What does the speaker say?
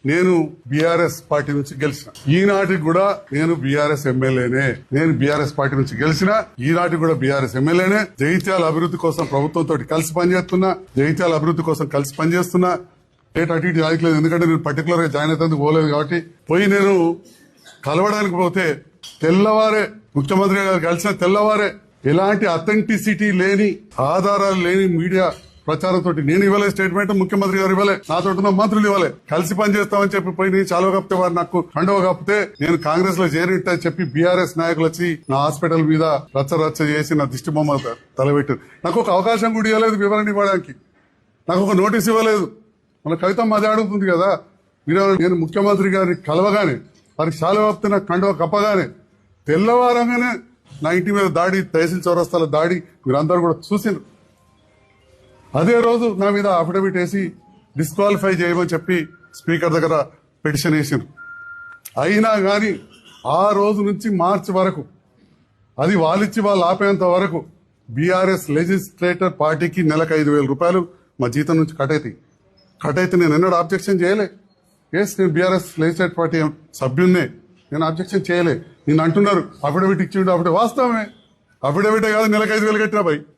నేను BRS party నుంచి గెలిచిన. ఈనాటికి కూడా నేను బీఆర్ఎస్ ఎమ్మెల్యేనే. నేను బీఆర్ఎస్ పార్టీ నుంచి గెలిచిన. ఈనాటికి కూడా బీఆర్ఎస్ ఎమ్మెల్యేనే. జగిత్యాల అభివృద్ధి కోసం ప్రభుత్వంతో కలిసి పనిచేస్తున్నా. జగిత్యాల అభివృద్ధి కోసం కలిసి పనిచేస్తున్నా. అటు ఇటు రాయట్లేదు, ఎందుకంటే నేను పర్టికులర్ గా జాయిన్ అవుతుంది పోలేదు కాబట్టి. పోయి నేను కలవడానికి పోతే తెల్లవారే ముఖ్యమంత్రి గారు కలిసిన తెల్లవారే ఎలాంటి అథెంటిసిటీ లేని, ఆధారాలు లేని మీడియా ప్రచారంతో నేను ఇవ్వలే స్టేట్మెంట్, ముఖ్యమంత్రి గారు ఇవ్వలే, నాతో ఉన్న మంత్రులు ఇవ్వలే. కలిసి పనిచేస్తామని చెప్పి పోయి నేను చాలువ కప్పితే వారు నాకు కండవ కప్పితే నేను కాంగ్రెస్ లో చేరినట్టు చెప్పి బీఆర్ఎస్ నాయకులు వచ్చి నా హాస్పిటల్ మీద రచ్చ చేసి నా దిష్టి బొమ్మ తలబెట్టారు. నాకు ఒక అవకాశం కూడా ఇవ్వలేదు వివరణ ఇవ్వడానికి. నాకు ఒక నోటీస్ ఇవ్వలేదు. మన కవితమ్మ అదే అడుగుతుంది కదా, నేను ముఖ్యమంత్రి గారిని కలవగానే వారికి చాలువ కప్పితే నాకు కండవ కప్పగానే తెల్లవారంగానే నా ఇంటి మీద దాడి, తహసీల్ చౌరస్తాల దాడి మీరందరూ కూడా చూసిండ్రు. అదే రోజు నా మీద అఫిడవిట్ వేసి డిస్క్వాలిఫై చేయమని చెప్పి స్పీకర్ దగ్గర పిటిషన్ వేసిండ్రు. అయినా గాని ఆ రోజు నుంచి మార్చి వరకు, అది వాళ్ళిచ్చి వాళ్ళు ఆపేంత వరకు బీఆర్ఎస్ లెజిస్లేటర్ పార్టీకి నెలకు 5,000 రూపాయలు మా జీతం నుంచి కట్ అయితే నేను ఎన్నడూ అబ్జెక్షన్ చేయలే. నేను బీఆర్ఎస్ లెజిస్లేటర్ పార్టీ సభ్యున్నే, నేను అబ్జెక్షన్ చేయలే. నేను అంటున్నారు అఫిడవిట్ ఇచ్చిండు, అఫిడవిట్ వాస్తవమే, అఫిడవిటే కాదు నెలకు 5,000 కట్టినా భయ్.